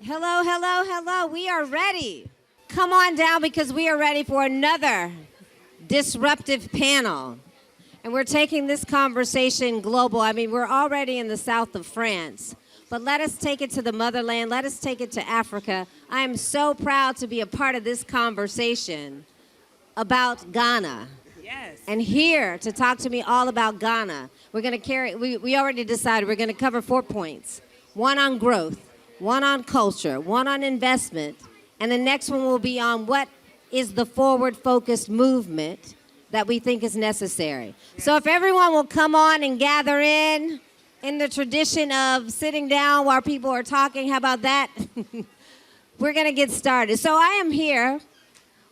Hello, hello, hello. We are ready. Come on down because we are ready for another disruptive panel. And we're taking this conversation global. I mean, we're already in the south of France, but let us take it to the motherland. Let us take it to Africa. I am so proud to be a part of this conversation about Ghana. Yes. And here to talk to me all about Ghana, we're going to we already decided we're going to cover 4 points. One on growth, one on culture, one on investment, and the next one will be on what is the forward-focused movement that we think is necessary. So if everyone will come on and gather in the tradition of sitting down while people are talking, how about that? We're going to get started. So I am here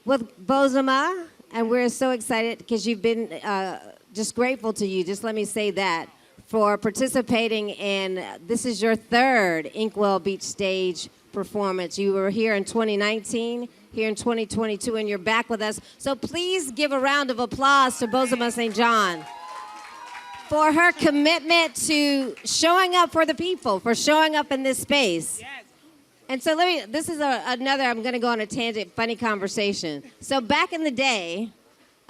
with Bozoma, and we're so excited because you've been just grateful to you, just let me say that, for participating in, this is your third Inkwell Beach Stage performance. You were here in 2019, here in 2022, and you're back with us. So please give a round of applause to Bozoma St. John for her commitment to showing up for the people, for showing up in this space. Yes. And so this is another, I'm going to go on a tangent, funny conversation. So back in the day,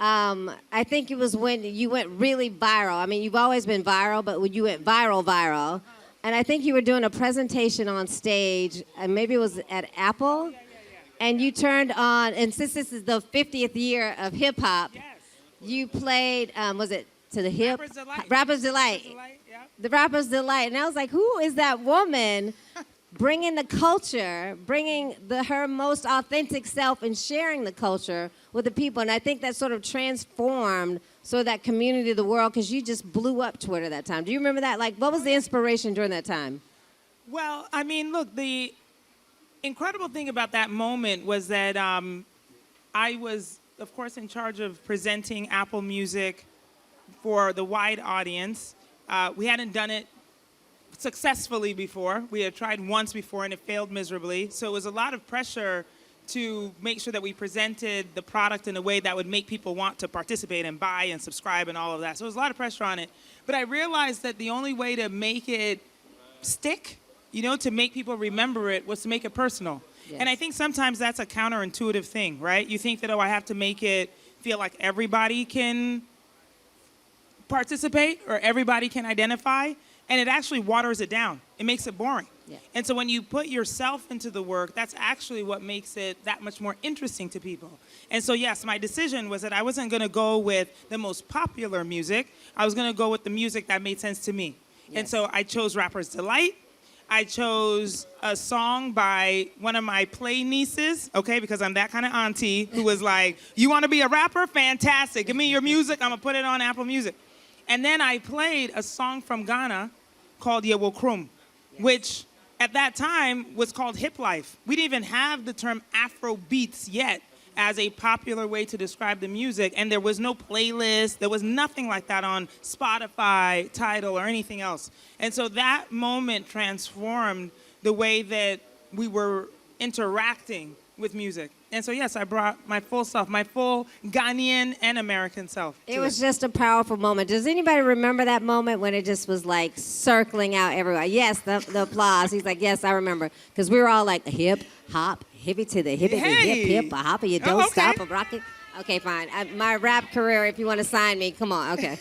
I think it was when you went really viral. I mean, you've always been viral, but when you went viral, and I think you were doing a presentation on stage, and maybe it was at Apple, and you turned on, and since this is the 50th year of hip-hop, you played, was it To the Hip? Rapper's Delight. Rapper's Delight. Yeah. The Rapper's Delight. And I was like, who is that woman bringing the culture, bringing her most authentic self and sharing the culture with the people? And I think that sort of transformed that community of the world, because you just blew up Twitter that time. Do you remember that? Like, what was the inspiration during that time? Well, I mean, look, the incredible thing about that moment was that I was, of course, in charge of presenting Apple Music for the wide audience. We hadn't done it successfully before. We had tried once before and it failed miserably. So it was a lot of pressure to make sure that we presented the product in a way that would make people want to participate and buy and subscribe and all of that. So there was a lot of pressure on it. But I realized that the only way to make it stick, to make people remember it, was to make it personal. Yes. And I think sometimes that's a counterintuitive thing, right? You think that, I have to make it feel like everybody can participate or everybody can identify. And it actually waters it down. It makes it boring. Yeah. And so when you put yourself into the work, that's actually what makes it that much more interesting to people. And so, yes, my decision was that I wasn't going to go with the most popular music. I was going to go with the music that made sense to me. Yes. And so I chose Rapper's Delight. I chose a song by one of my play nieces, okay, because I'm that kind of auntie who was like, you want to be a rapper? Fantastic. Give me your music. I'm going to put it on Apple Music. And then I played a song from Ghana called Yewo Krum, which at that time was called hip life. We didn't even have the term Afro beats yet as a popular way to describe the music, and there was no playlist. There was nothing like that on Spotify, Tidal, or anything else. And so that moment transformed the way that we were interacting with music. And so, yes, I brought my full self, my full Ghanaian and American self. It was just a powerful moment. Does anybody remember that moment when it just was like circling out everywhere? Yes, the applause. He's like, yes, I remember. Because we were all like, hip, hop, hippie to the hippie, Hey. hip, hip, a hopper, you don't okay. stop, a rocket. Okay, fine. My rap career, if you want to sign me, come on. Okay.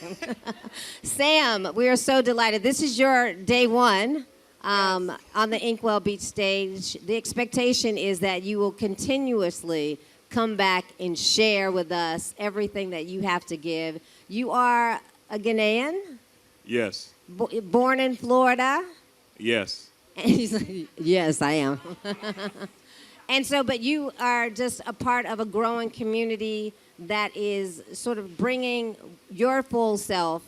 Sam, we are so delighted. This is your day one. On the Inkwell Beach stage. The expectation is that you will continuously come back and share with us everything that you have to give. You are a Ghanaian? Yes. Born in Florida? Yes. And he's like, yes, I am. And so, but you are just a part of a growing community that is sort of bringing your full self,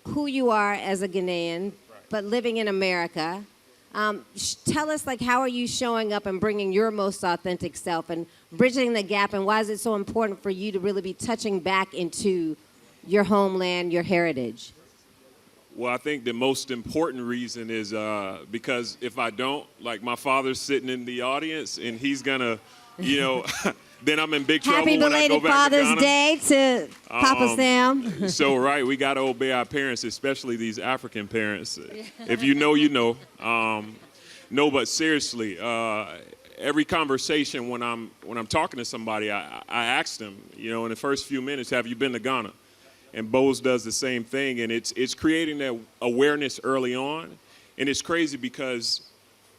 who you are as a Ghanaian, but living in America. Tell us, how are you showing up and bringing your most authentic self and bridging the gap, and why is it so important for you to really be touching back into your homeland, your heritage? Well, I think the most important reason is because if I don't, my father's sitting in the audience and he's gonna, then I'm in big trouble Happy when I go belated back Father's to Ghana. Day to Papa Sam. So, right, we got to obey our parents, especially these African parents. If you know, you know. No, but seriously, every conversation when I'm talking to somebody, I ask them, you know, in the first few minutes, have you been to Ghana? And Bose does the same thing, and it's creating that awareness early on. And it's crazy because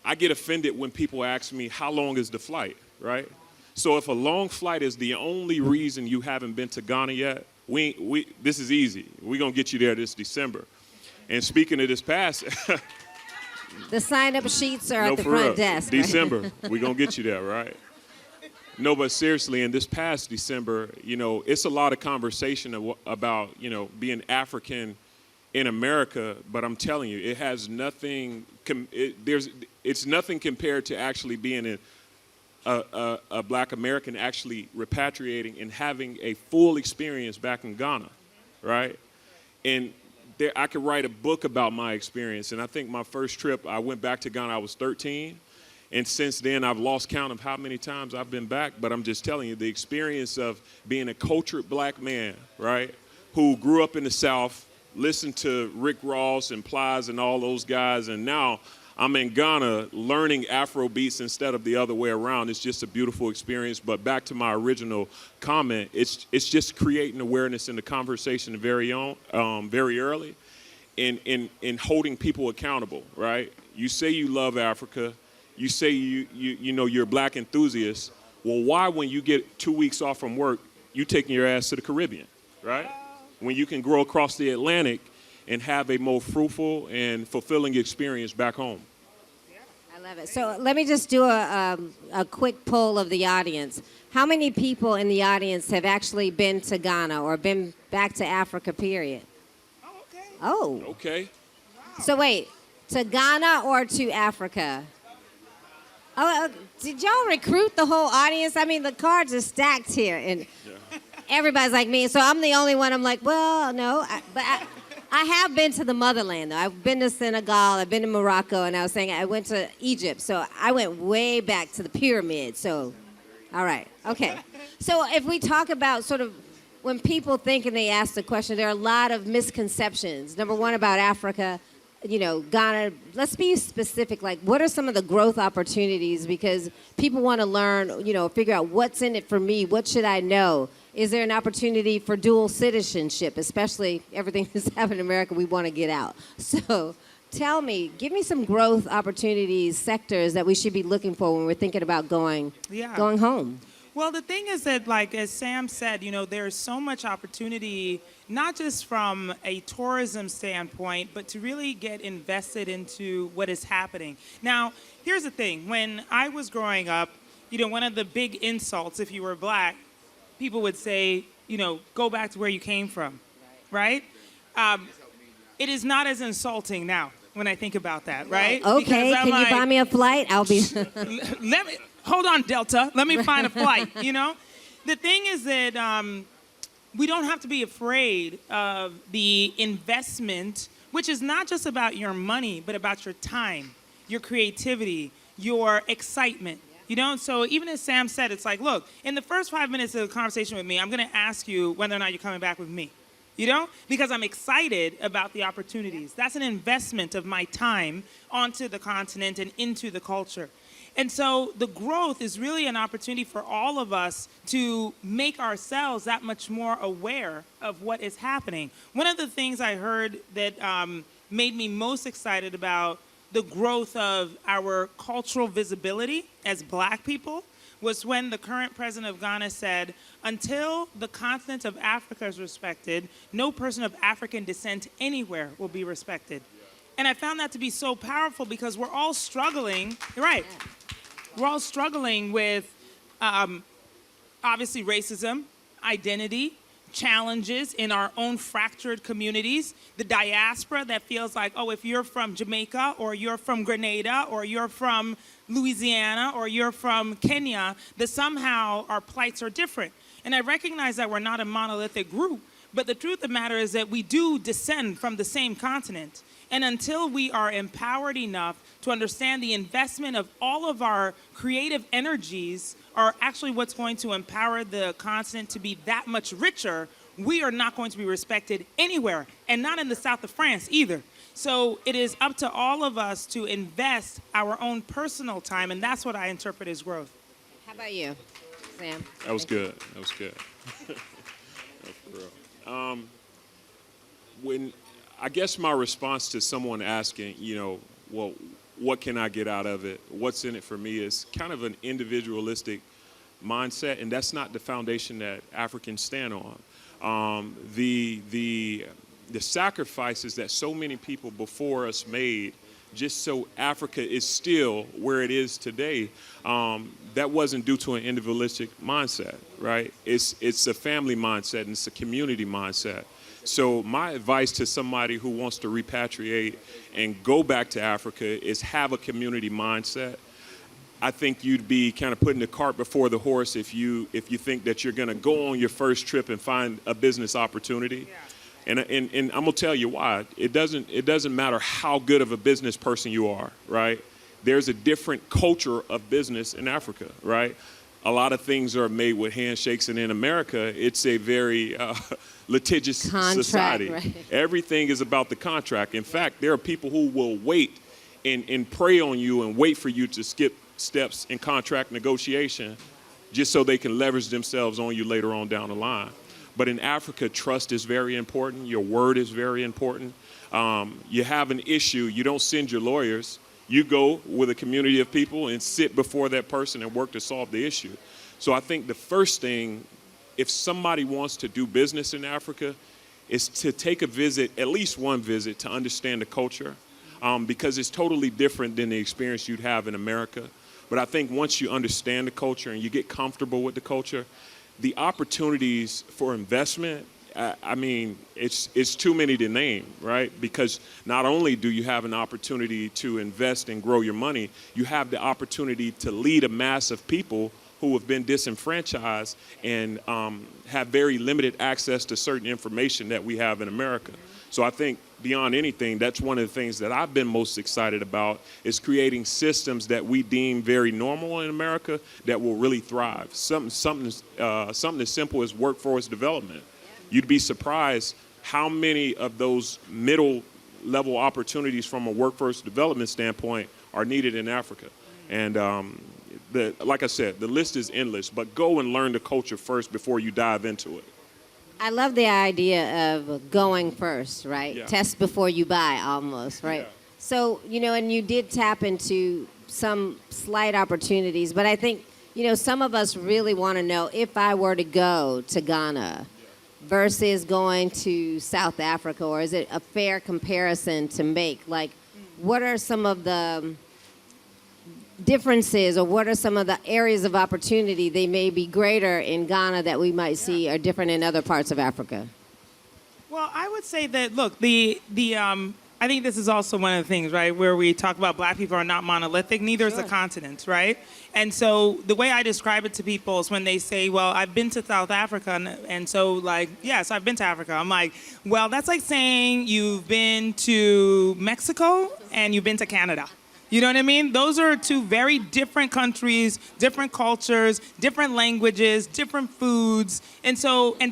I get offended when people ask me, how long is the flight, right? So if a long flight is the only reason you haven't been to Ghana yet, this is easy. We're going to get you there this December. And speaking of this past, The sign-up sheets are no, at the for real, front desk. Right? December, we're going to get you there, right? No, but seriously, in this past December, you know, it's a lot of conversation about, you know, being African in America, but I'm telling you, it has nothing, it's nothing compared to actually being a black American actually repatriating and having a full experience back in Ghana, right? And I could write a book about my experience. And I think my first trip, I went back to Ghana, I was 13. And since then, I've lost count of how many times I've been back. But I'm just telling you, the experience of being a cultured black man, right, who grew up in the South, listened to Rick Ross and Plies and all those guys, and now I'm in Ghana learning Afro beats instead of the other way around. It's just a beautiful experience. But back to my original comment, it's just creating awareness in the conversation very early, and holding people accountable, right? You say you love Africa. You say you know you're a black enthusiast. Well, why when you get 2 weeks off from work, you taking your ass to the Caribbean, right? When you can grow across the Atlantic and have a more fruitful and fulfilling experience back home. I love it. So let me just do a quick poll of the audience. How many people in the audience have actually been to Ghana or been back to Africa, period? Oh, okay. Oh. Okay. So wait, to Ghana or to Africa? Oh, did y'all recruit the whole audience? I mean, the cards are stacked here, and everybody's like me. So I'm the only one. I'm like, well, no. I have been to the motherland, though. I've been to Senegal. I've been to Morocco, and I was saying I went to Egypt. So I went way back to the pyramids. So, all right, okay. So if we talk about sort of when people think and they ask the question, there are a lot of misconceptions. Number one, about Africa, you know, Ghana. Let's be specific. Like, what are some of the growth opportunities? Because people want to learn, you know, figure out what's in it for me. What should I know? Is there an opportunity for dual citizenship, especially everything that's happened in America, we want to get out. So tell me, give me some growth opportunities, sectors that we should be looking for when we're thinking about going home. Well, the thing is that, like, as Sam said, you know, there's so much opportunity, not just from a tourism standpoint, but to really get invested into what is happening. Now, here's the thing. When I was growing up, you know, one of the big insults, if you were black, people would say, you know, go back to where you came from, right? It is not as insulting now when I think about that, right? Okay, can you buy me a flight? I'll be... Hold on, Delta. Let me find a flight, you know? The thing is that we don't have to be afraid of the investment, which is not just about your money, but about your time, your creativity, your excitement. You know, so even as Sam said, it's like, look, in the first 5 minutes of the conversation with me, I'm going to ask you whether or not you're coming back with me. You know, because I'm excited about the opportunities. That's an investment of my time onto the continent and into the culture. And so the growth is really an opportunity for all of us to make ourselves that much more aware of what is happening. One of the things I heard that made me most excited about the growth of our cultural visibility as black people was when the current president of Ghana said, until the continent of Africa is respected, no person of African descent anywhere will be respected. And I found that to be so powerful because we're all struggling, right? We're all struggling with, obviously, racism, identity, challenges in our own fractured communities, the diaspora that feels like, oh, if you're from Jamaica or you're from Grenada or you're from Louisiana or you're from Kenya, that somehow our plights are different. And I recognize that we're not a monolithic group, but the truth of the matter is that we do descend from the same continent. And until we are empowered enough to understand the investment of all of our creative energies are actually what's going to empower the continent to be that much richer, we are not going to be respected anywhere, and not in the south of France either. So it is up to all of us to invest our own personal time, and that's what I interpret as growth. How about you, Sam? That was good. That was good. That's for real. When I guess my response to someone asking, well, what can I get out of it? What's in it for me is kind of an individualistic mindset, and that's not the foundation that Africans stand on. The sacrifices that so many people before us made just so Africa is still where it is today, that wasn't due to an individualistic mindset, right? It's a family mindset and it's a community mindset. So my advice to somebody who wants to repatriate and go back to Africa is have a community mindset. I think you'd be kind of putting the cart before the horse if you think that you're going to go on your first trip and find a business opportunity. Yeah. And I'm gonna tell you why. It doesn't matter how good of a business person you are, right? There's a different culture of business in Africa, right? A lot of things are made with handshakes, and in America, it's a very litigious society. Right. Everything is about the contract. In fact, there are people who will wait and prey on you and wait for you to skip steps in contract negotiation just so they can leverage themselves on you later on down the line. But in Africa, trust is very important. Your word is very important. You have an issue, you don't send your lawyers. You go with a community of people and sit before that person and work to solve the issue. So I think the first thing, if somebody wants to do business in Africa, is to take a visit, at least one visit, to understand the culture, because it's totally different than the experience you'd have in America. But I think once you understand the culture and you get comfortable with the culture, the opportunities for investment, I mean, it's too many to name, right? Because not only do you have an opportunity to invest and grow your money, you have the opportunity to lead a mass of people who have been disenfranchised and have very limited access to certain information that we have in America. So I think beyond anything, that's one of the things that I've been most excited about is creating systems that we deem very normal in America that will really thrive. Something as simple as workforce development. You'd be surprised how many of those middle level opportunities from a workforce development standpoint are needed in Africa. And like I said, the list is endless, but go and learn the culture first before you dive into it. I love the idea of going first, right? Yeah. Test before you buy, almost, right? Yeah. So, and you did tap into some slight opportunities, but I think, some of us really want to know if I were to go to Ghana versus going to South Africa, or is it a fair comparison to make? Like, what are some of the differences, or what are some of the areas of opportunity they may be greater in Ghana that we might see are different in other parts of Africa? Well, I would say that, look, I think this is also one of the things, right, where we talk about black people are not monolithic, neither is the continent, right? And so the way I describe it to people is when they say, well, I've been to South Africa, and so, like, yes, I've been to Africa. I'm like, well, that's like saying you've been to Mexico and you've been to Canada. You know what I mean? Those are two very different countries, different cultures, different languages, different foods, and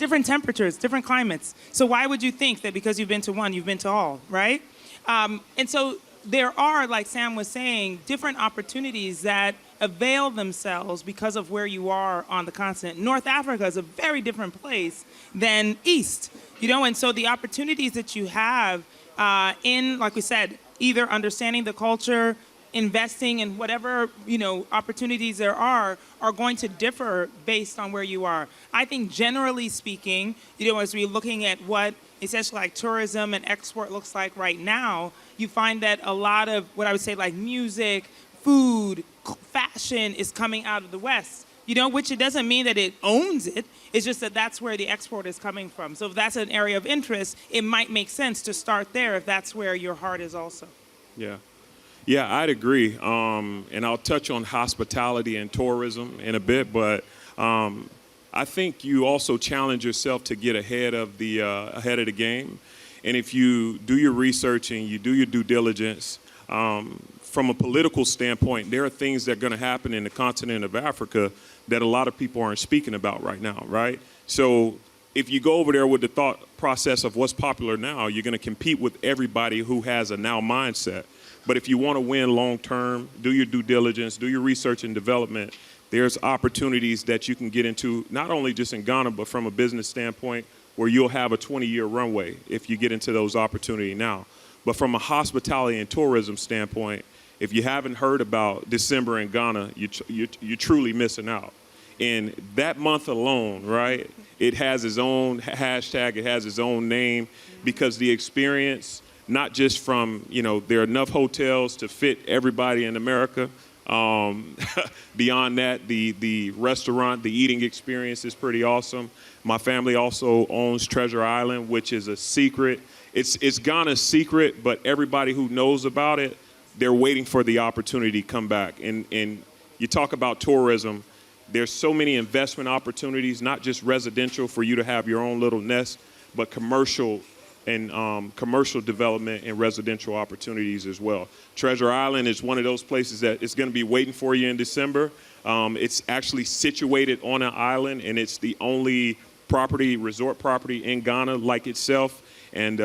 different temperatures, different climates. So why would you think that because you've been to one, you've been to all, right? And so there are, like Sam was saying, different opportunities that avail themselves because of where you are on the continent. North Africa is a very different place than East, and so the opportunities that you have in, like we said, either understanding the culture, investing in whatever, opportunities there are going to differ based on where you are. I think generally speaking, as we're looking at what essentially like tourism and export looks like right now, you find that a lot of what I would say like music, food, fashion is coming out of the West. Which it doesn't mean that it owns it. It's just that that's where the export is coming from. So if that's an area of interest, it might make sense to start there if that's where your heart is also. Yeah, I'd agree. And I'll touch on hospitality and tourism in a bit, but I think you also challenge yourself to get ahead of the game. And if you do your research and you do your due diligence, from a political standpoint, there are things that are going to happen in the continent of Africa that a lot of people aren't speaking about right now, right? So if you go over there with the thought process of what's popular now, you're going to compete with everybody who has a now mindset. But if you want to win long term, do your due diligence, do your research and development. There's opportunities that you can get into, not only just in Ghana, but from a business standpoint, where you'll have a 20-year runway if you get into those opportunities now. But from a hospitality and tourism standpoint, if you haven't heard about December in Ghana, you're truly missing out. And that month alone, right, it has its own hashtag, it has its own name, because the experience, not just from, there are enough hotels to fit everybody in America. Beyond that, the restaurant, the eating experience is pretty awesome. My family also owns Treasure Island, which is a secret. It's Ghana's secret, but everybody who knows about it, they're waiting for the opportunity to come back. And you talk about tourism, there's so many investment opportunities, not just residential for you to have your own little nest, but commercial and commercial development and residential opportunities as well. Treasure Island is one of those places that is going to be waiting for you in December. It's actually situated on an island, and it's the only resort property in Ghana like itself. And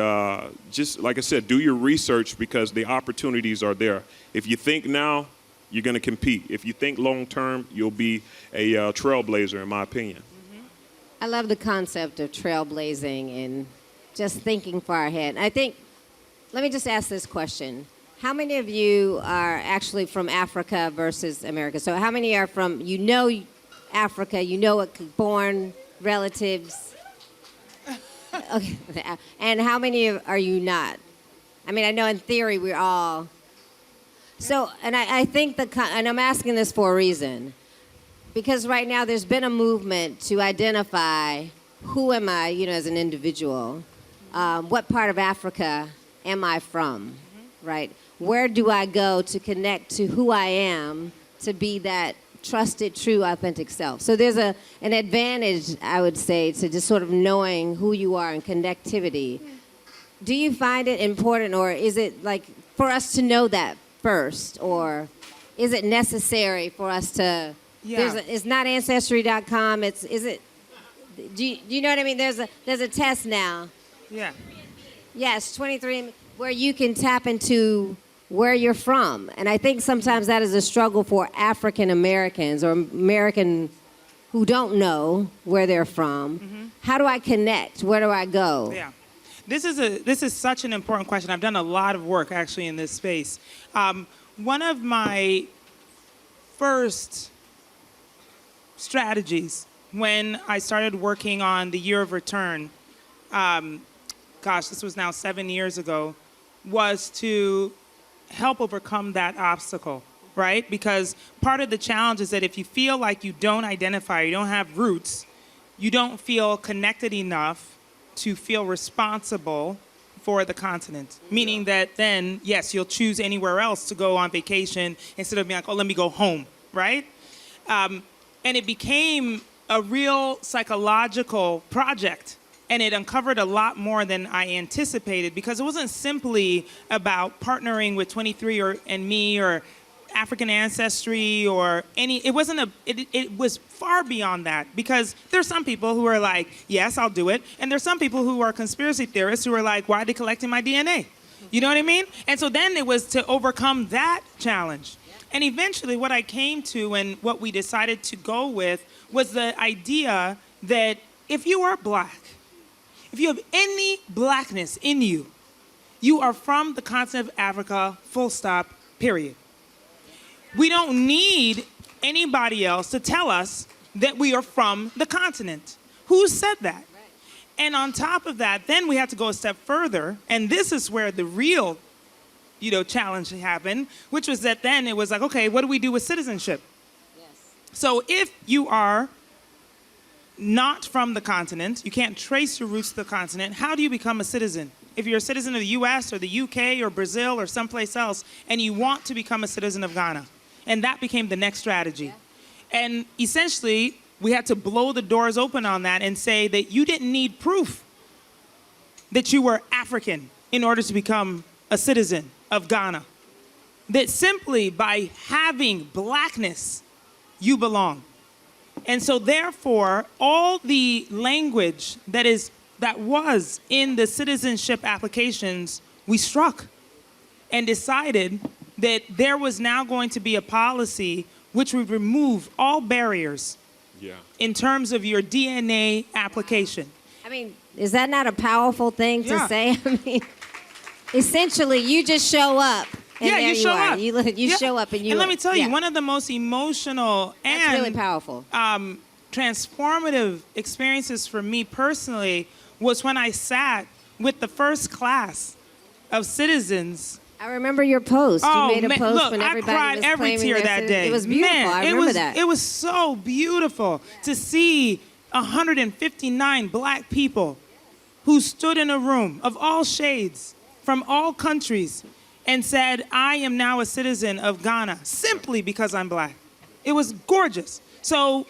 just like I said, do your research, because the opportunities are there. If you think now, you're going to compete. If you think long term, you'll be a trailblazer, in my opinion. I love the concept of trailblazing and just thinking far ahead. I think, let me just ask this question. How many of you are actually from Africa versus America? So how many are from, Africa, born relatives? Okay. And how many are you not? I mean, I know in theory we're all. So, and I think and I'm asking this for a reason. Because right now there's been a movement to identify who am I, as an individual. What part of Africa am I from, right? Where do I go to connect to who I am to be that trusted, true, authentic self? So there's an advantage, I would say, to just sort of knowing who you are and connectivity. Do you find it important, or is it like for us to know that first, or is it necessary for us to? Yeah. It's not Ancestry.com. Do you know what I mean? There's a test now. Yeah. Yes, 23, where you can tap into where you're from. And I think sometimes that is a struggle for African Americans or American who don't know where they're from. Mm-hmm. How do I connect? Where do I go? Yeah. This is such an important question. I've done a lot of work actually in this space. One of my first strategies when I started working on the Year of Return, this was now 7 years ago, was to help overcome that obstacle, right? Because part of the challenge is that if you feel like you don't identify, you don't have roots, you don't feel connected enough to feel responsible for the continent. Meaning that then, yes, you'll choose anywhere else to go on vacation instead of being like, oh, let me go home, right? And it became a real psychological project. And it uncovered a lot more than I anticipated, because it wasn't simply about partnering with 23andMe or African Ancestry or it was far beyond that, because there's some people who are like, yes, I'll do it. And there's some people who are conspiracy theorists who are like, why are they collecting my DNA? You know what I mean? And so then it was to overcome that challenge. And eventually what I came to and what we decided to go with was the idea that if you are Black, if you have any Blackness in you, you are from the continent of Africa, full stop, period. We don't need anybody else to tell us that we are from the continent. Who said that? Right. And on top of that, then we had to go a step further, and this is where the real, challenge happened, which was that then it was like, okay, what do we do with citizenship? Yes. So if you are not from the continent, you can't trace your roots to the continent, how do you become a citizen? If you're a citizen of the US or the UK or Brazil or someplace else, and you want to become a citizen of Ghana. And that became the next strategy. Yeah. And essentially, we had to blow the doors open on that and say that you didn't need proof that you were African in order to become a citizen of Ghana. That simply by having Blackness, you belong. And so therefore, all the language that was in the citizenship applications, we struck and decided that there was now going to be a policy which would remove all barriers in terms of your DNA application. I mean, is that not a powerful thing to say? I mean, essentially, you just show up. And there you show are. up. You show up and you. And let me tell you, one of the most emotional That's and really powerful. Transformative experiences for me personally was when I sat with the first class of citizens. I remember your post. Oh, You made a post look, when everybody I cried was every claiming tear their that day. It was beautiful. Man, I remember that. It was so beautiful to see 159 black people who stood in a room of all shades from all countries and said, I am now a citizen of Ghana simply because I'm black. It was gorgeous. So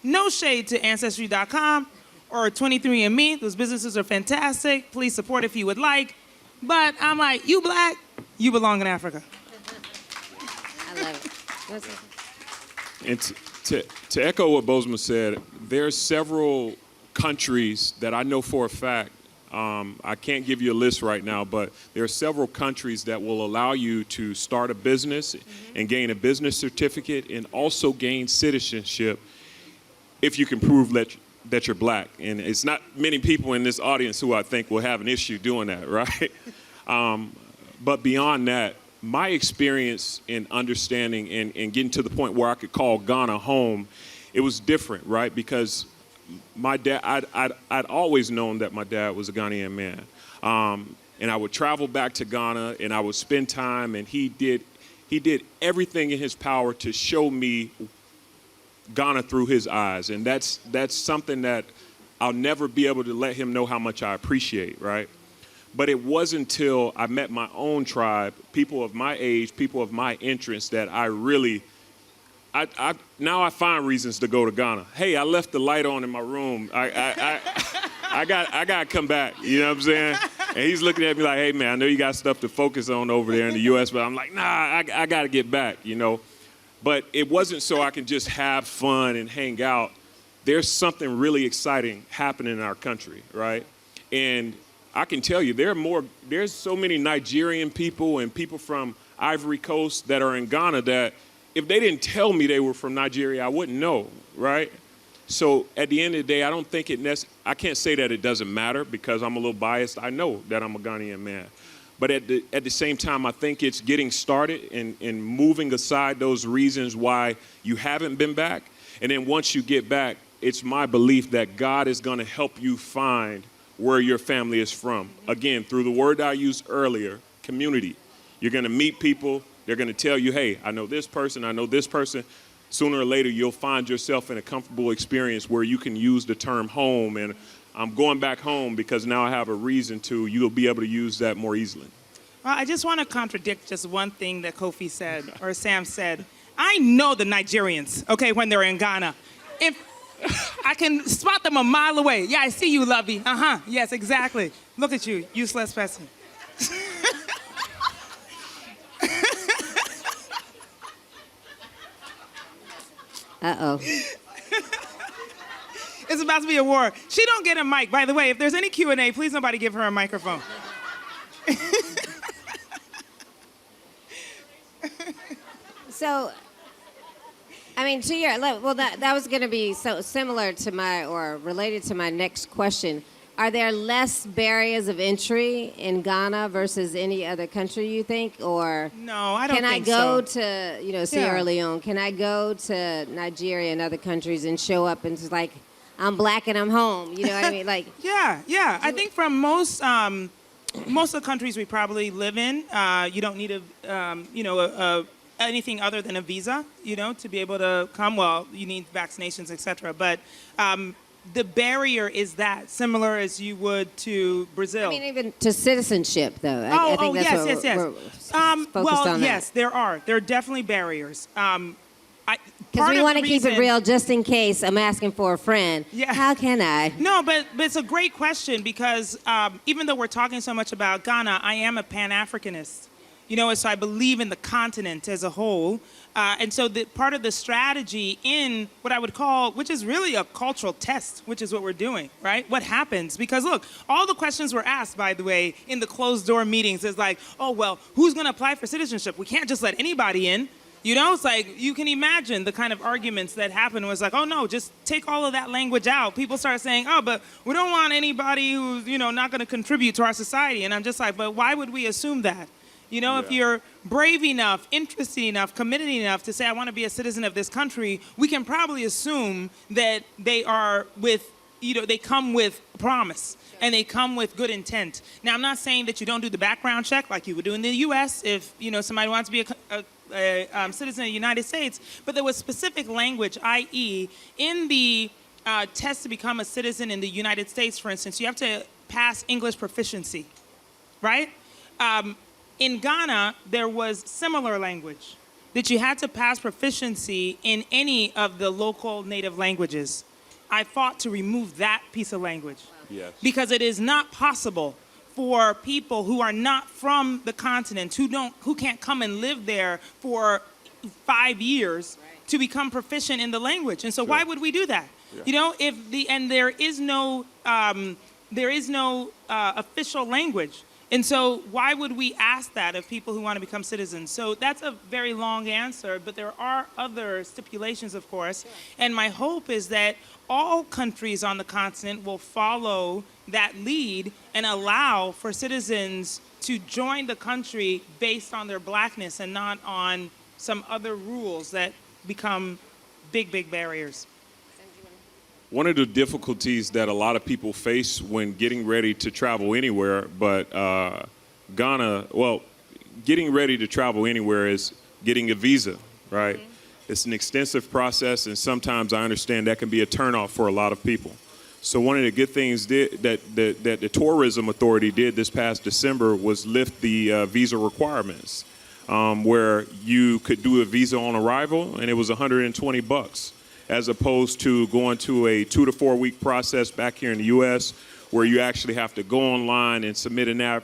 no shade to Ancestry.com or 23andMe. Those businesses are fantastic. Please support if you would like. But I'm like, you black, you belong in Africa. I love it. And to echo what Bozoma said, there are several countries that I know for a fact, I can't give you a list right now, but there are several countries that will allow you to start a business and gain a business certificate and also gain citizenship if you can prove that you're black. And it's not many people in this audience who I think will have an issue doing that, right? But beyond that, my experience in understanding and getting to the point where I could call Ghana home, it was different, right? Because my dad, I'd always known that my dad was a Ghanaian man. And I would travel back to Ghana and I would spend time, and he did everything in his power to show me Ghana through his eyes. And that's something that I'll never be able to let him know how much I appreciate, right? But it wasn't until I met my own tribe, people of my age, people of my interest, that I really, now I find reasons to go to Ghana. Hey, I left the light on in my room. I got to come back, you know what I'm saying? And he's looking at me like, hey man, I know you got stuff to focus on over there in the US, but I'm like, nah, I got to get back, you know? But it wasn't so I can just have fun and hang out. There's something really exciting happening in our country, right? And I can tell you, there's so many Nigerian people and people from Ivory Coast that are in Ghana that if they didn't tell me they were from Nigeria, I wouldn't know, right? So at the end of the day, I don't think I can't say that it doesn't matter because I'm a little biased. I know that I'm a Ghanaian man. But at the same time, I think it's getting started and moving aside those reasons why you haven't been back. And then once you get back, it's my belief that God is going to help you find where your family is from. Again, through the word I used earlier, community. You're going to meet people. They're going to tell you, hey, I know this person, I know this person. Sooner or later, you'll find yourself in a comfortable experience where you can use the term home. And I'm going back home because now I have a reason to. You'll be able to use that more easily. Well, I just want to contradict just one thing that Kofi said, or Sam said. I know the Nigerians, okay, when they're in Ghana. If I can spot them a mile away. Yeah, I see you, Lovey. Uh-huh, yes, exactly. Look at you, useless person. Uh-oh. It's about to be a war. She don't get a mic. By the way, if there's any Q&A, please nobody give her a microphone. So, I mean, that was going to be so similar to or related to my next question. Are there less barriers of entry in Ghana versus any other country, you think? Or no, I don't think so. Can I go to, Sierra Yeah. Leone? Can I go to Nigeria and other countries and show up and just like, I'm black and I'm home? You know what I mean? Like, yeah. I think from most of the countries we probably live in, you don't need anything other than a visa, to be able to come. Well, you need vaccinations, etc. But the barrier is that similar as you would to Brazil. I mean, even to citizenship, though. I think that's what yes. we're focused on. Yes, there are. There are definitely barriers. Because we want to keep it real, just in case I'm asking for a friend. Yeah. How can I? No, but it's a great question because even though we're talking so much about Ghana, I am a Pan-Africanist. And so I believe in the continent as a whole. And so part of the strategy in what I would call, which is really a cultural test, which is what we're doing, right? What happens? Because look, all the questions were asked, by the way, in the closed door meetings is like, oh, well, who's going to apply for citizenship? We can't just let anybody in. It's like, you can imagine the kind of arguments that happened. It was like, oh, no, just take all of that language out. People start saying, oh, but we don't want anybody who's, not going to contribute to our society. And I'm just like, but why would we assume that? If you're brave enough, interested enough, committed enough to say, I want to be a citizen of this country, we can probably assume that they are with, they come with promise and they come with good intent. Now, I'm not saying that you don't do the background check like you would do in the U.S. if, somebody wants to be a citizen of the United States, but there was specific language, i.e., in the test to become a citizen in the United States, for instance, you have to pass English proficiency, right? In Ghana, there was similar language, that you had to pass proficiency in any of the local native languages. I fought to remove that piece of language. Yes. Because it is not possible for people who are not from the continent, who can't come and live there for 5 years to become proficient in the language. And so why would we do that? Yeah. There is no official language. And so why would we ask that of people who want to become citizens? So that's a very long answer, but there are other stipulations, of course. Sure. And my hope is that all countries on the continent will follow that lead and allow for citizens to join the country based on their blackness and not on some other rules that become big, big barriers. One of the difficulties that a lot of people face when getting ready to travel anywhere, but getting ready to travel anywhere is getting a visa, right? Mm-hmm. It's an extensive process, and sometimes I understand that can be a turnoff for a lot of people. So one of the good things that the Tourism Authority did this past December was lift the visa requirements, where you could do a visa on arrival, and it was $120. As opposed to going to a 2 to 4 week process back here in the U.S. where you actually have to go online and submit an app,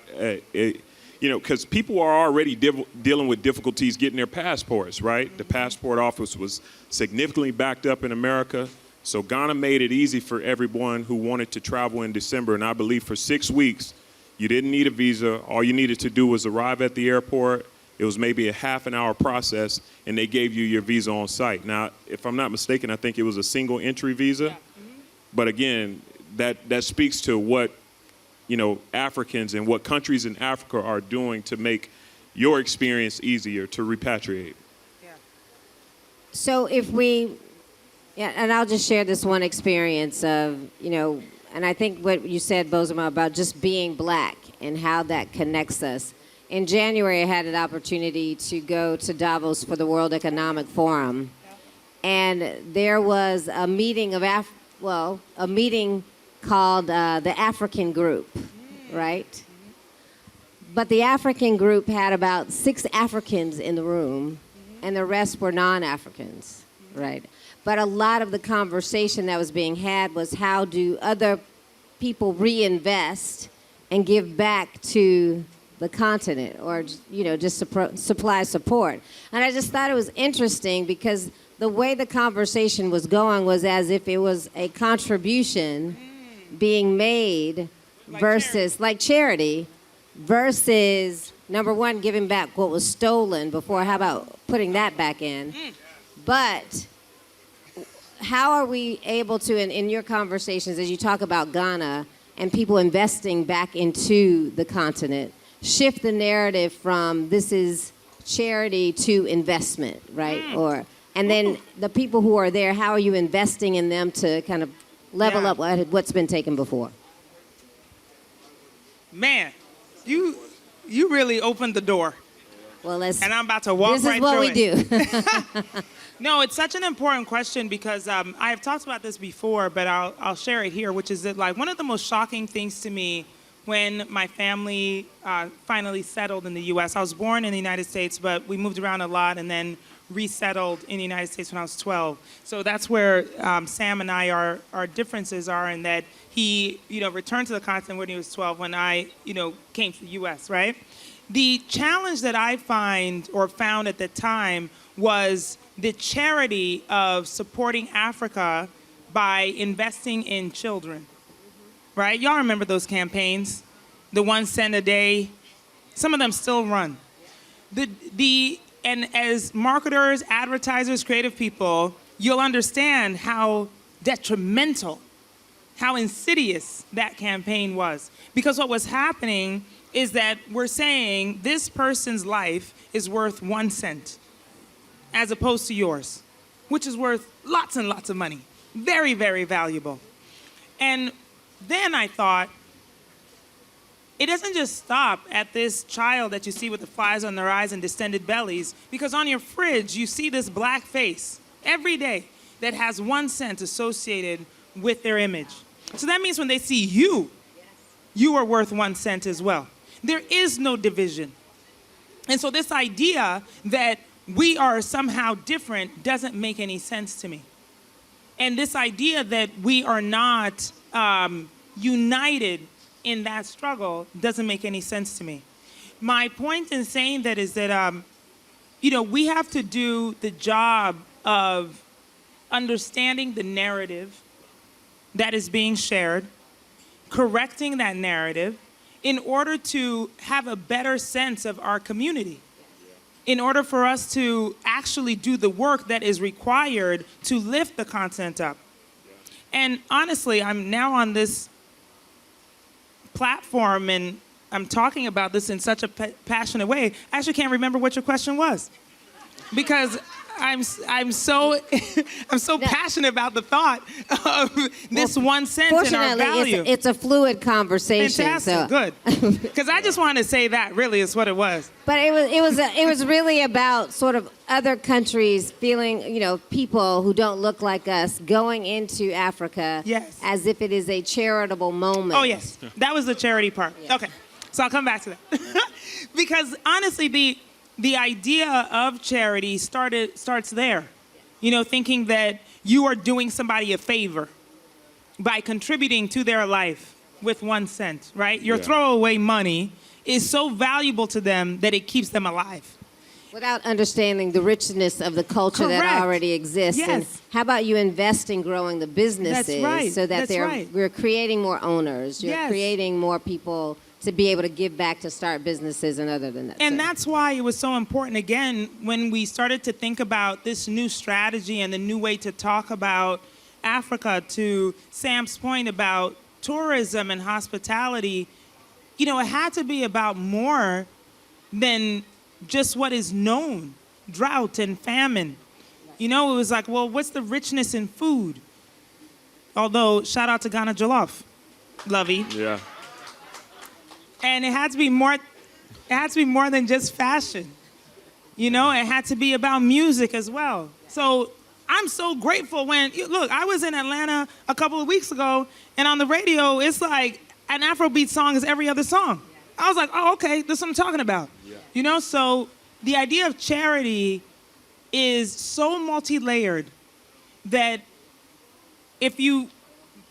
because people are already dealing with difficulties getting their passports, right? Mm-hmm. The passport office was significantly backed up in America. So Ghana made it easy for everyone who wanted to travel in December. And I believe for 6 weeks, you didn't need a visa. All you needed to do was arrive at the airport. It was maybe a half an hour process, and they gave you your visa on site. Now, if I'm not mistaken, I think it was a single entry visa. Yeah. Mm-hmm. But again, that speaks to what, Africans and what countries in Africa are doing to make your experience easier to repatriate. Yeah. So and I'll just share this one experience of, and I think what you said, Bozoma, about just being black and how that connects us. In January, I had an opportunity to go to Davos for the World Economic Forum, and there was a meeting a meeting called the African Group, right? But the African Group had about 6 Africans in the room, and the rest were non-Africans, right? But a lot of the conversation that was being had was how do other people reinvest and give back to the continent, or just supply support. And I just thought it was interesting because the way the conversation was going was as if it was a contribution being made versus charity versus number one, giving back what was stolen before. How about putting that back in? But how are we able to, in your conversations as you talk about Ghana and people investing back into the continent, shift the narrative from this is charity to investment, right? And then the people who are there, how are you investing in them to kind of level up what's been taken before? Man, you really opened the door. Well, and I'm about to walk right through it. This is what we do. No, it's such an important question because I have talked about this before, but I'll share it here, which is that one of the most shocking things to me when my family finally settled in the U.S. I was born in the United States, but we moved around a lot and then resettled in the United States when I was 12. So that's where Sam and I, our differences are in that he, returned to the continent when he was 12, when I, came to the U.S., right? The challenge that I found at the time was the charity of supporting Africa by investing in children, right? Y'all remember those campaigns, the 1 cent a day. Some of them still run. And as marketers, advertisers, creative people, you'll understand how detrimental, how insidious that campaign was. Because what was happening is that we're saying this person's life is worth 1 cent as opposed to yours, which is worth lots and lots of money. Very, very valuable. And then I thought, it doesn't just stop at this child that you see with the flies on their eyes and distended bellies, because on your fridge, you see this black face every day that has 1 cent associated with their image. So that means when they see you, you are worth 1 cent as well. There is no division. And so this idea that we are somehow different doesn't make any sense to me. And this idea that we are not united in that struggle doesn't make any sense to me. My point in saying that is that, we have to do the job of understanding the narrative that is being shared, correcting that narrative, in order to have a better sense of our community, in order for us to actually do the work that is required to lift the content up. And honestly, I'm now on this platform and I'm talking about this in such a passionate way. I actually can't remember what your question was, because I'm so passionate about the thought of this 1 cent in our value. Fortunately, it's a fluid conversation. Fantastic, so. Good. Because I just wanted to say that really is what it was. But it was really about sort of other countries feeling, people who don't look like us going into Africa, yes, as if it is a charitable moment. Oh yes, that was the charity part. Yeah. Okay, so I'll come back to that. Because honestly, the idea of charity starts there. Thinking that you are doing somebody a favor by contributing to their life with 1 cent, right? Your throwaway money is so valuable to them that it keeps them alive. Without understanding the richness of the culture Correct. that already exists. Yes. And how about you invest in growing the businesses? That's right. So that That's right. we're creating more owners. You're Yes. creating more people to be able to give back to start businesses and other than that. And So- that's why it was so important, again, when we started to think about this new strategy and the new way to talk about Africa, to Sam's point about tourism and hospitality, it had to be about more than just what is known, drought and famine. It was like, well, what's the richness in food? Although, shout out to Ghana Jollof, Lovey. Yeah. And it had to be more than just fashion. It had to be about music as well. So I'm so grateful look, I was in Atlanta a couple of weeks ago, and on the radio, it's like an Afrobeat song is every other song. I was like, oh, okay, that's what I'm talking about. Yeah. So the idea of charity is so multi-layered that if you,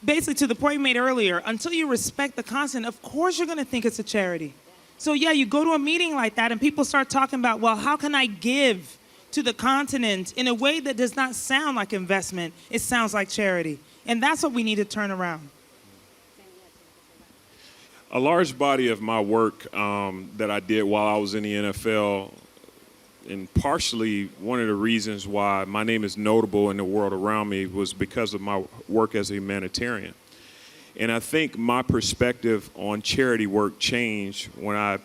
basically to the point you made earlier, until you respect the content, of course you're going to think it's a charity. So yeah, you go to a meeting like that and people start talking about, well, how can I give to the continent in a way that does not sound like investment? It sounds like charity. And that's what we need to turn around. A large body of my work that I did while I was in the NFL, and partially one of the reasons why my name is notable in the world around me, was because of my work as a humanitarian. And I think my perspective on charity work changed when I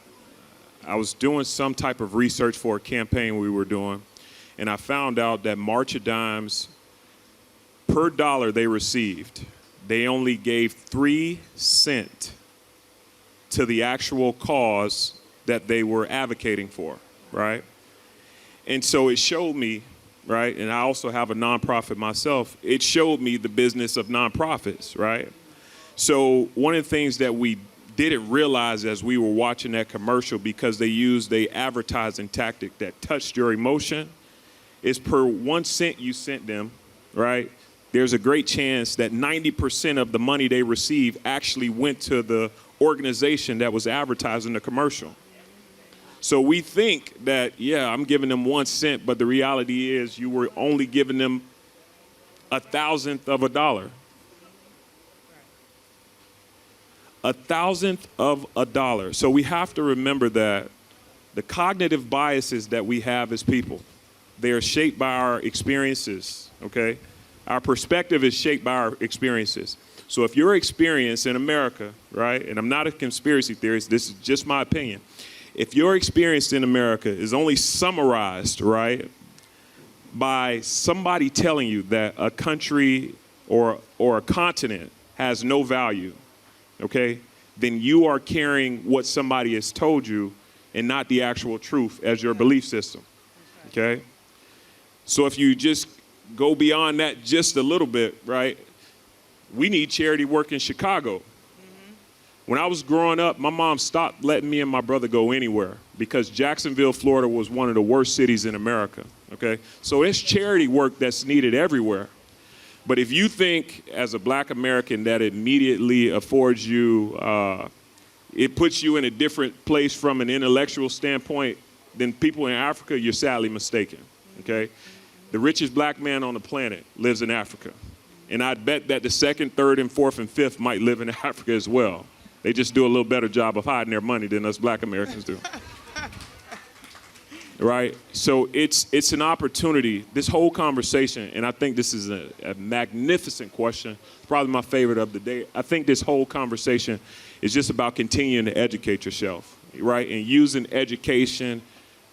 was doing some type of research for a campaign we were doing, and I found out that March of Dimes, per dollar they received, they only gave 3 cents to the actual cause that they were advocating for, right? And so it showed me, right, and I also have a nonprofit myself, it showed me the business of nonprofits, right? So one of the things that we didn't realize as we were watching that commercial, because they used a advertising tactic that touched your emotion, is per 1 cent you sent them, right, there's a great chance that 90% of the money they received actually went to the organization that was advertising the commercial. So we think that, yeah, I'm giving them 1 cent, but the reality is you were only giving them 1,000th of a dollar. 1,000th of a dollar. So we have to remember that the cognitive biases that we have as people, they are shaped by our experiences, okay? Our perspective is shaped by our experiences. So if your experience in America, right, and I'm not a conspiracy theorist, this is just my opinion. If your experience in America is only summarized, right, by somebody telling you that a country or a continent has no value, okay, then you are carrying what somebody has told you and not the actual truth as your belief system, okay? So if you just go beyond that just a little bit, right, we need charity work in Chicago. When I was growing up, my mom stopped letting me and my brother go anywhere because Jacksonville, Florida was one of the worst cities in America, okay? So it's charity work that's needed everywhere. But if you think as a black American that it immediately affords you, it puts you in a different place from an intellectual standpoint than people in Africa, you're sadly mistaken, okay? The richest black man on the planet lives in Africa. And I'd bet that the second, third, and fourth, and fifth might live in Africa as well. They just do a little better job of hiding their money than us black Americans do. Right? So it's an opportunity, this whole conversation, and I think this is a magnificent question, probably my favorite of the day. I think this whole conversation is just about continuing to educate yourself, right? And using education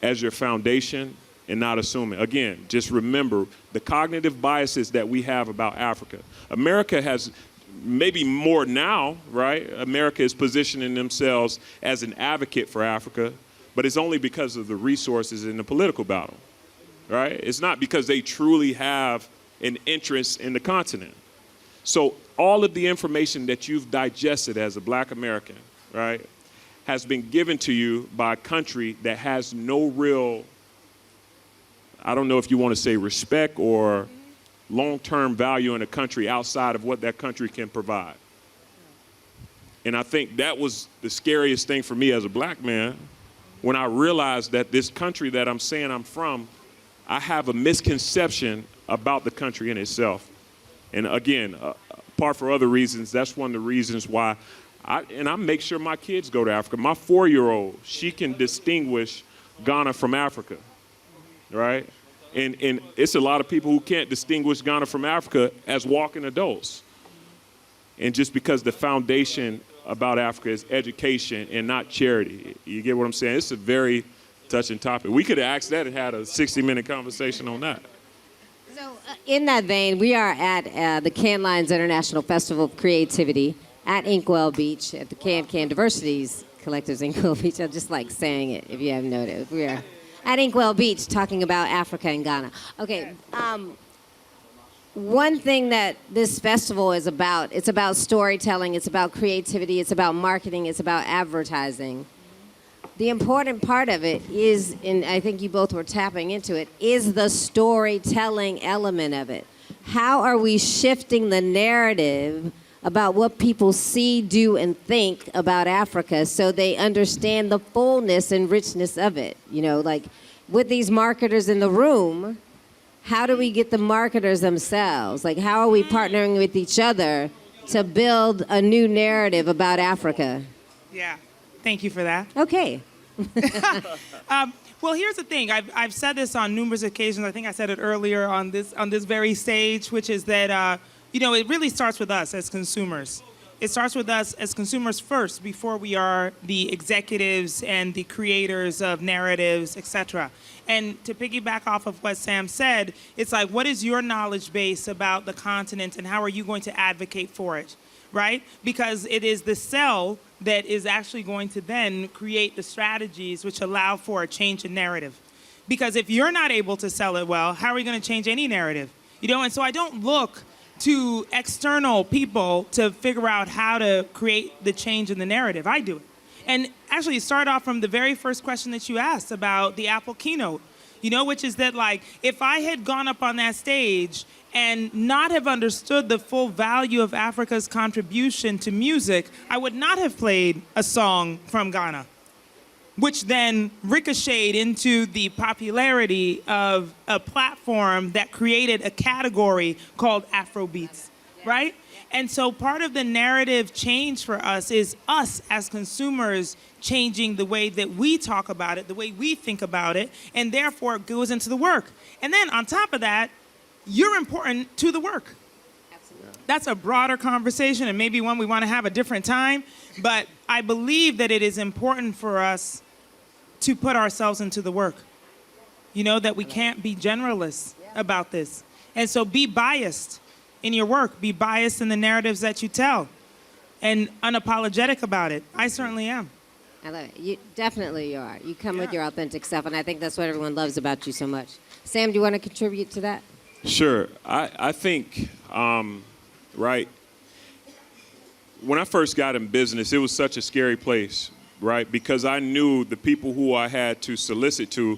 as your foundation and not assuming. Again, just remember the cognitive biases that we have about Africa. America has maybe more now, right? America is positioning themselves as an advocate for Africa, but it's only because of the resources in the political battle, right? It's not because they truly have an interest in the continent. So all of the information that you've digested as a black American, right, has been given to you by a country that has no real, I don't know if you want to say respect or long-term value in a country outside of what that country can provide. And I think that was the scariest thing for me as a black man when I realized that this country that I'm saying I'm from, I have a misconception about the country in itself. And again, apart from other reasons, that's one of the reasons why I make sure my kids go to Africa. My 4-year-old, she can distinguish Ghana from Africa, right? And it's a lot of people who can't distinguish Ghana from Africa as walking adults. And just because the foundation about Africa is education and not charity. You get what I'm saying? It's a very touching topic. We could have asked that and had a 60-minute conversation on that. So in that vein, we are at the Cannes Lions International Festival of Creativity at Inkwell Beach at the Can Diversities Collectives Inkwell Beach. I just like saying it if you haven't noticed. We are at Inkwell Beach talking about Africa and Ghana. Okay. One thing that this festival is about, it's about storytelling, it's about creativity, it's about marketing, it's about advertising. The important part of it is, and I think you both were tapping into it, is the storytelling element of it. How are we shifting the narrative about what people see, do, and think about Africa so they understand the fullness and richness of it? You know, like with these marketers in the room, how do we get the marketers themselves? Like, how are we partnering with each other to build a new narrative about Africa? Yeah, thank you for that. Okay. Well, here's the thing. I've said this on numerous occasions. I think I said it earlier on this very stage, which is that it really starts with us as consumers. It starts with us as consumers first before we are the executives and the creators of narratives, etc. And to piggyback off of what Sam said, it's like, what is your knowledge base about the continent and how are you going to advocate for it, right? Because it is the sell that is actually going to then create the strategies which allow for a change in narrative. Because if you're not able to sell it well, how are we going to change any narrative? And so I don't look to external people to figure out how to create the change in the narrative. I do it. And actually start off from the very first question that you asked about the Apple keynote, which is that, like, if I had gone up on that stage and not have understood the full value of Africa's contribution to music, I would not have played a song from Ghana. which then ricocheted into the popularity of a platform that created a category called Afrobeats, right? And so part of the narrative change for us is us as consumers changing the way that we talk about it, the way we think about it, and therefore it goes into the work. And then on top of that, you're important to the work. That's a broader conversation and maybe one we want to have a different time, but I believe that it is important for us to put ourselves into the work. You know, that we can't be generalists about this. And so be biased in your work, be biased in the narratives that you tell, and unapologetic about it. I certainly am. I love it. You definitely are. You come with your authentic self, and I think that's what everyone loves about you so much. Sam, do you want to contribute to that? Sure. I think, right, when I first got in business, it was such a scary place, right? Because I knew the people who I had to solicit to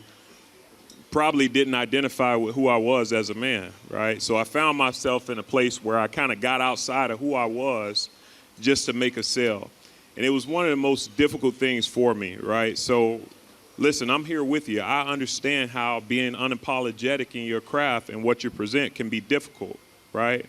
probably didn't identify with who I was as a man, right? So I found myself in a place where I kind of got outside of who I was just to make a sale. And it was one of the most difficult things for me, right? So listen, I'm here with you. I understand how being unapologetic in your craft and what you present can be difficult, right?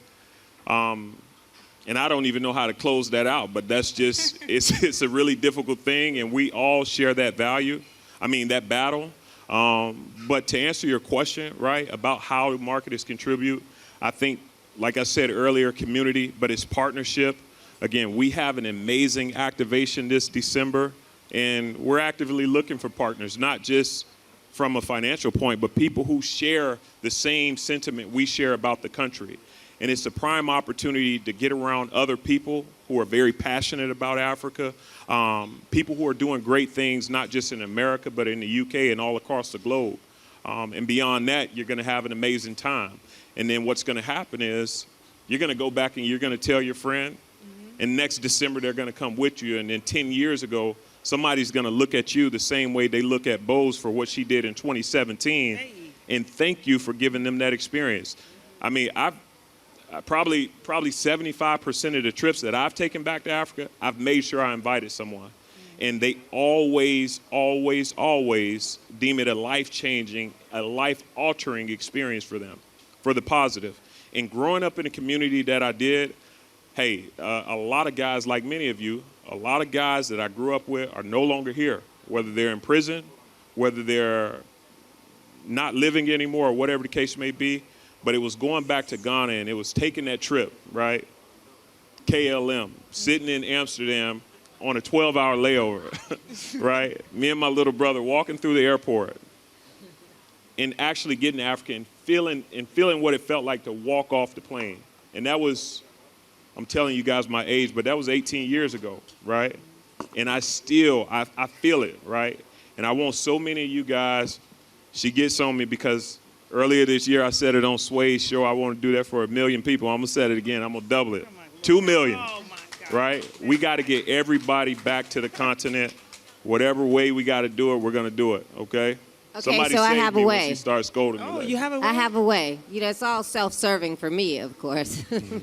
And I don't even know how to close that out, but that's just, it's a really difficult thing, and we all share that that battle. But to answer your question, right, about how marketers contribute, I think, like I said earlier, community, but it's partnership. Again, we have an amazing activation this December, and we're actively looking for partners, not just from a financial point, but people who share the same sentiment we share about the country. And it's a prime opportunity to get around other people who are very passionate about Africa, people who are doing great things, not just in America, but in the UK and all across the globe. And beyond that, you're going to have an amazing time. And then what's going to happen is you're going to go back and you're going to tell your friend, and next December they're going to come with you. And then 10 years ago, somebody's going to look at you the same way they look at Boz for what she did in 2017 and thank you for giving them that experience. I mean, I probably 75% of the trips that I've taken back to Africa, I've made sure I invited someone. And they always, always, always deem it a life-changing, a life-altering experience for them, for the positive. And growing up in a community that I did, hey, a lot of guys like many of you, a lot of guys that I grew up with are no longer here, whether they're in prison, whether they're not living anymore, or whatever the case may be. But it was going back to Ghana, and it was taking that trip, right? KLM, sitting in Amsterdam on a 12-hour layover, right? Me and my little brother walking through the airport and actually getting to Africa and feeling what it felt like to walk off the plane. And that was, I'm telling you guys my age, but that was 18 years ago, right? And I feel it, right? And I want so many of you guys, she gets on me because earlier this year, I said it on Sway's show. I want to do that for 1 million people. I'm going to say it again. I'm going to double it. 2 million, right? We got to get everybody back to the continent. Whatever way we got to do it, we're going to do it, okay? Okay, Somebody so I save have me a when way. she starts scolding me. Oh, later. you have a way? I have a way. You know, it's all self-serving for me, of course. 2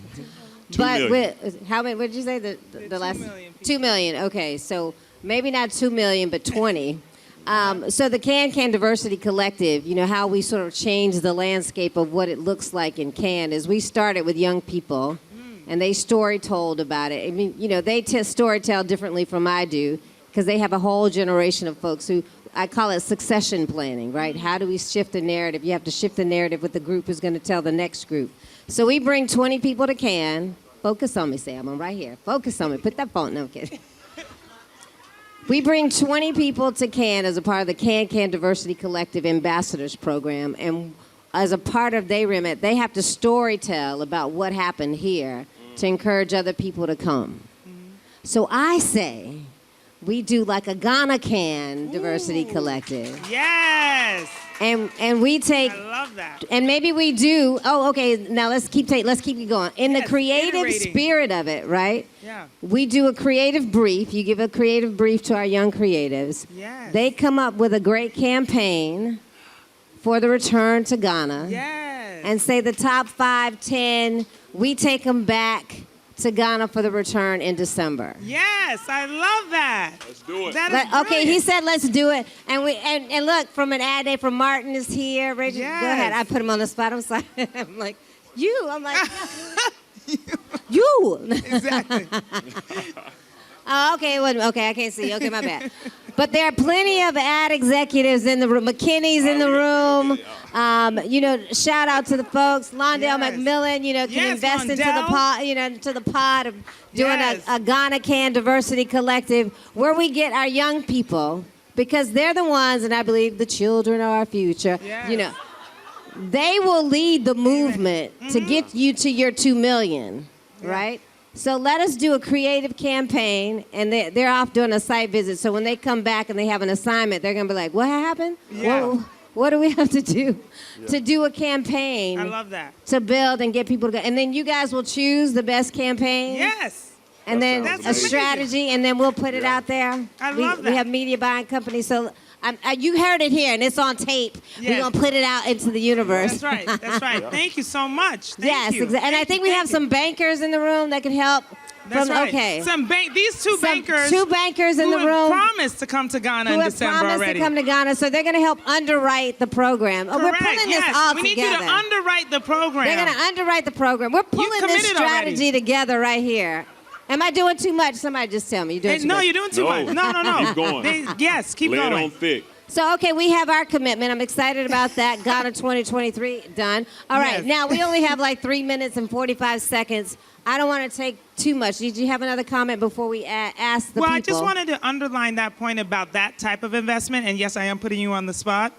But million. how many? What did you say? The 2 last million people. 2 million. Okay, so maybe not 2 million, but 20. So the Can Diversity Collective, you know, how we sort of change the landscape of what it looks like in Can is we started with young people, and they story told about it. I mean, you know, they story tell differently from I do because they have a whole generation of folks who, I call it succession planning, right? How do we shift the narrative? You have to shift the narrative with the group who's going to tell the next group. So we bring 20 people to Can. Focus on me, Sam. I'm right here. Focus on me. Put that phone. No, I'm kidding. We bring 20 people to Can as a part of the Can Diversity Collective Ambassadors Program. And as a part of their remit, they have to story tell about what happened here to encourage other people to come. So I say we do like a Ghana Can Diversity Collective. Yes. And we take, I love that. and maybe we do, okay, now let's keep it going. In the Yes, creative iterating. spirit of it, right? Yeah. We do a creative brief. You give a creative brief to our young creatives. Yes. They come up with a great campaign for the return to Ghana. Yes. And say the top 5, 10, we take them back to Ghana for the return in December. Yes, I love that. Let's do it. That is Okay, he brilliant. said let's do it. And look, from an ad day from Martin is here. Reggie, go ahead. Yes. I put him on the spot. I'm sorry. I'm like, you. I'm like, you. Exactly. Oh, okay, okay, I can't see. Okay, my bad. But there are plenty of ad executives in the room. McKinney's in the room. Shout out to the folks. Londell Yes. McMillan, can Yes, invest into the Londell. pod, to the pod of doing Yes. a Ghana Can Diversity Collective where we get our young people because they're the ones, and I believe the children are our future. Yes. They will lead the movement to get you to your 2 million, right? So let us do a creative campaign, and they're off doing a site visit. So when they come back and they have an assignment, they're going to be like, what happened? Yeah. What do we have to do to do a campaign I love that. to build and get people to go? And then you guys will choose the best campaign. Yes. And then That's a amazing. strategy, and then we'll put it out there. I love We that. have media buying companies, so you heard it here, and it's on tape. We're Yes. going to put it out into the universe. That's right. That's right. Thank you so much. Thank Yes, you. exactly. And I Thank think you, we thank have you. some bankers in the room that can help. That's right. Okay. These two bankers. Two bankers in who the have room promised to come to Ghana who in have December promised already. to come to Ghana, so they're going to help underwrite the program. Oh, we're Correct. pulling Yes. this all we need together. you to underwrite the program. They're going to underwrite the program. We're pulling this committed strategy already. together right here. Am I doing too much? Somebody just tell me. You're doing too No, much. you're doing too No. much. No. Keep going. Yes, keep Lay going. it on thick. So, okay, we have our commitment. I'm excited about that. Ghana 2023, done. All right, Yes. now we only have like 3 minutes and 45 seconds. I don't want to take too much. Did you have another comment before we ask the Well, people? I just wanted to underline that point about that type of investment. And yes, I am putting you on the spot.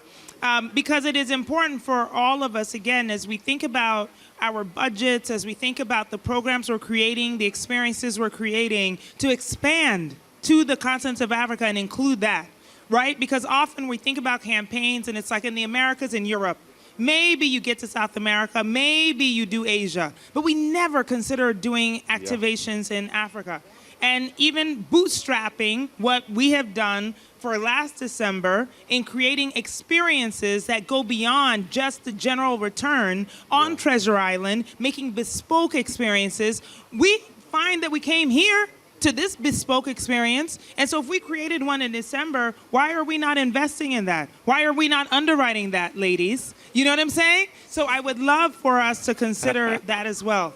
Because it is important for all of us, again, as we think about our budgets, as we think about the programs we're creating, the experiences we're creating, to expand to the continent of Africa and include that, right? Because often we think about campaigns and it's like in the Americas and Europe. Maybe you get to South America, maybe you do Asia, but we never consider doing activations in Africa. And even bootstrapping what we have done for last December in creating experiences that go beyond just the general return on Treasure Island, making bespoke experiences. We find that we came here to this bespoke experience. And so if we created one in December, why are we not investing in that? Why are we not underwriting that, ladies? You know what I'm saying? So I would love for us to consider that as well.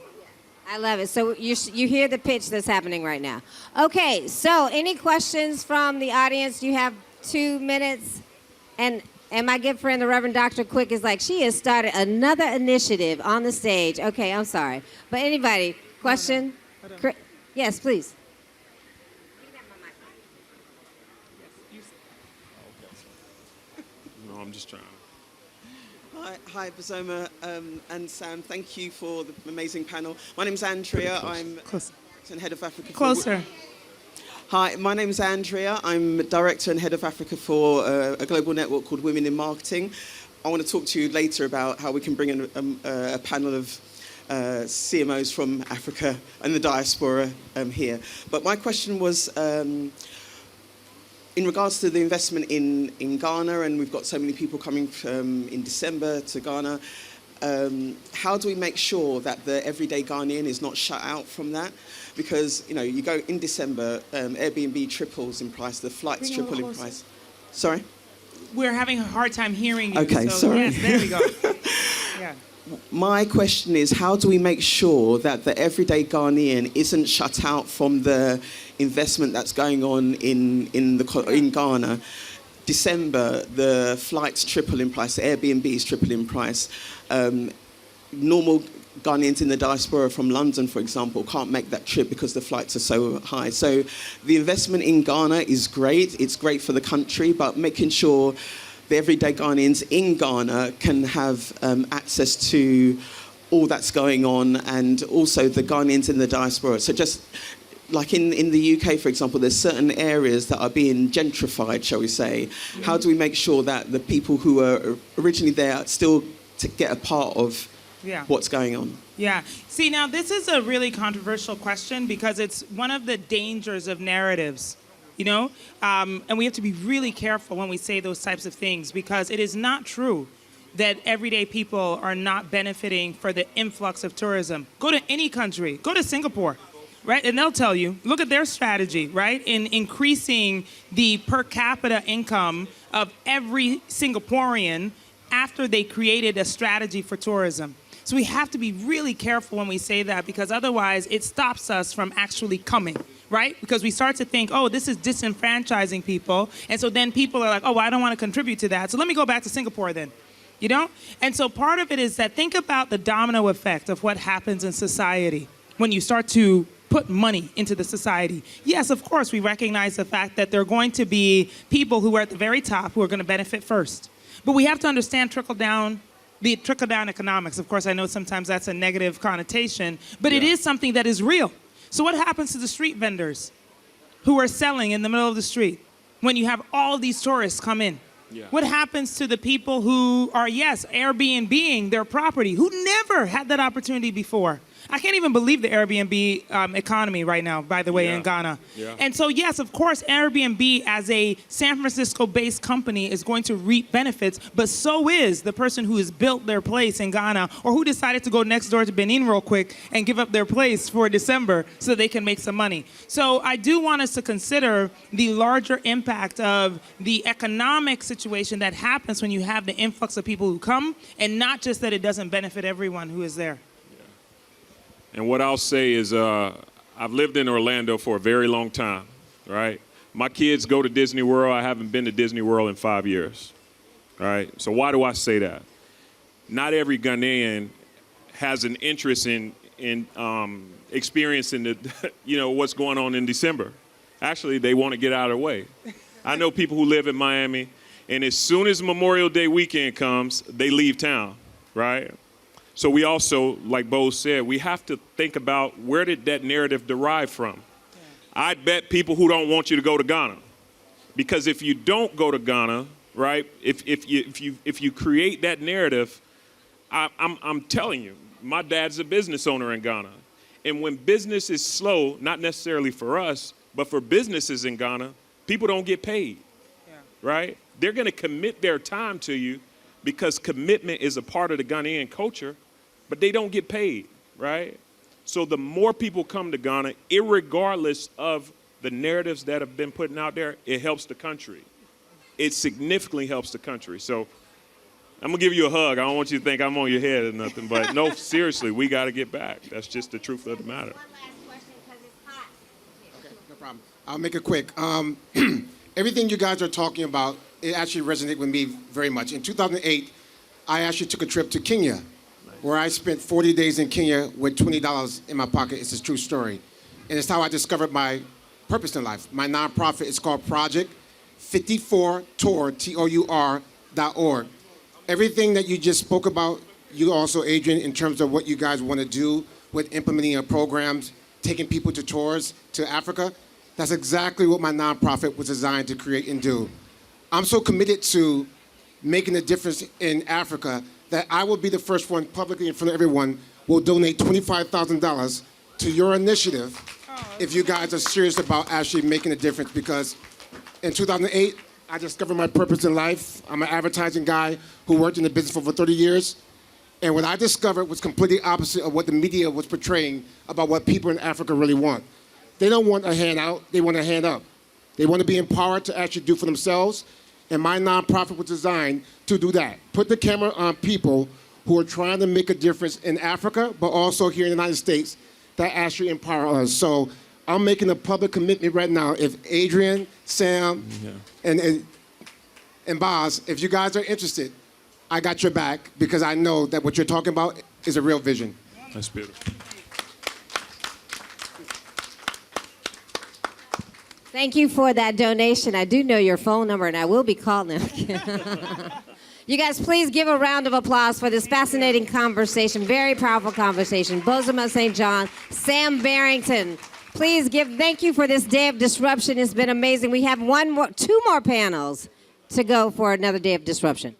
I love it. So you hear the pitch that's happening right now. Okay, so any questions from the audience? You have 2 minutes. And my good friend, the Reverend Dr. Quick, is like, she has started another initiative on the stage. Okay, I'm sorry. But anybody, question? Yes, please. No, I'm just trying. Hi, Bozoma and Sam. Thank you for the amazing panel. My name's Andrea. I'm Closer. head of Africa. Closer. Hi, my name's Andrea. I'm director and head of Africa for a global network called Women in Marketing. I want to talk to you later about how we can bring in a panel of CMOs from Africa and the diaspora here. But my question was, in regards to the investment in Ghana, and we've got so many people coming in December to Ghana, how do we make sure that the everyday Ghanaian is not shut out from that? Because, you go in December, Airbnb triples in price, the flights Bring it a triple in little price. Sorry? We're having a hard time hearing you. Okay, so sorry. Yes, there we go. Yeah. My question is, how do we make sure that the everyday Ghanaian isn't shut out from the investment that's going on in Ghana? December, the flights triple in price, the Airbnbs triple in price. Normal Ghanaians in the diaspora from London, for example, can't make that trip because the flights are so high. So the investment in Ghana is great. It's great for the country, but making sure the everyday Ghanaians in Ghana can have access to all that's going on, and also the Ghanaians in the diaspora. So just like in the UK, for example, there's certain areas that are being gentrified, shall we say. Mm-hmm. How do we make sure that the people who are originally there still to get a part of what's going on? Yeah. See, now this is a really controversial question because it's one of the dangers of narratives. And we have to be really careful when we say those types of things, because it is not true that everyday people are not benefiting for the influx of tourism. Go to any country. Go to Singapore. right? And they'll tell you, look at their strategy, right? In increasing the per capita income of every Singaporean after they created a strategy for tourism. So we have to be really careful when we say that, because otherwise it stops us from actually coming, right? Because we start to think, oh, this is disenfranchising people. And so then people are like, oh, well, I don't want to contribute to that. So let me go back to Singapore then. You know? And so part of it is that think about the domino effect of what happens in society when you start to put money into the society. Yes, of course, we recognize the fact that there are going to be people who are at the very top who are going to benefit first. But we have to understand the trickle-down economics. Of course, I know sometimes that's a negative connotation, but it is something that is real. So what happens to the street vendors who are selling in the middle of the street when you have all these tourists come in? Yeah. What happens to the people who are, yes, Airbnb-ing their property, who never had that opportunity before? I can't even believe the Airbnb economy right now, by the way, in Ghana. Yeah. And so, yes, of course, Airbnb as a San Francisco-based company is going to reap benefits, but so is the person who has built their place in Ghana or who decided to go next door to Benin real quick and give up their place for December so they can make some money. So I do want us to consider the larger impact of the economic situation that happens when you have the influx of people who come, and not just that it doesn't benefit everyone who is there. And what I'll say is I've lived in Orlando for a very long time, right? My kids go to Disney World. I haven't been to Disney World in 5 years, right? So why do I say that? Not every Ghanaian has an interest in experiencing what's going on in December. Actually, they want to get out of the way. I know people who live in Miami, and as soon as Memorial Day weekend comes, they leave town, right? So we also, like Bo said, we have to think about where did that narrative derive from? Yeah. I bet people who don't want you to go to Ghana, because if you don't go to Ghana, right? If you create that narrative, I'm telling you, my dad's a business owner in Ghana, and when business is slow, not necessarily for us, but for businesses in Ghana, people don't get paid, right? They're going to commit their time to you because commitment is a part of the Ghanaian culture. But they don't get paid, right? So the more people come to Ghana, irregardless of the narratives that have been put out there, it helps the country. It significantly helps the country. So I'm going to give you a hug. I don't want you to think I'm on your head or nothing. But no, seriously, we got to get back. That's just the truth of the matter. One last question because it's hot. Okay, no problem. I'll make it quick. Everything you guys are talking about, it actually resonated with me very much. In 2008, I actually took a trip to Kenya, where I spent 40 days in Kenya with $20 in my pocket. It's a true story. And it's how I discovered my purpose in life. My nonprofit is called Project 54tour, TOUR.org. Everything that you just spoke about, you also, Adrian, in terms of what you guys want to do with implementing your programs, taking people to tours to Africa, that's exactly what my nonprofit was designed to create and do. I'm so committed to making a difference in Africa that I will be the first one publicly in front of everyone will donate $25,000 to your initiative if you guys are serious about actually making a difference. Because in 2008, I discovered my purpose in life. I'm an advertising guy who worked in the business for over 30 years. And what I discovered was completely opposite of what the media was portraying about what people in Africa really want. They don't want a handout, they want a hand up. They want to be empowered to actually do for themselves. And my nonprofit was designed to do that. Put the camera on people who are trying to make a difference in Africa, but also here in the United States, that actually empower us. So I'm making a public commitment right now. If Adrian, Sam, and Boz, if you guys are interested, I got your back because I know that what you're talking about is a real vision. That's beautiful. Thank you for that donation. I do know your phone number, and I will be calling them. You guys, please give a round of applause for this fascinating conversation, very powerful conversation. Bozoma St. John, Sam Barrington. Please thank you for this day of disruption. It's been amazing. We have two more panels to go for another day of disruption.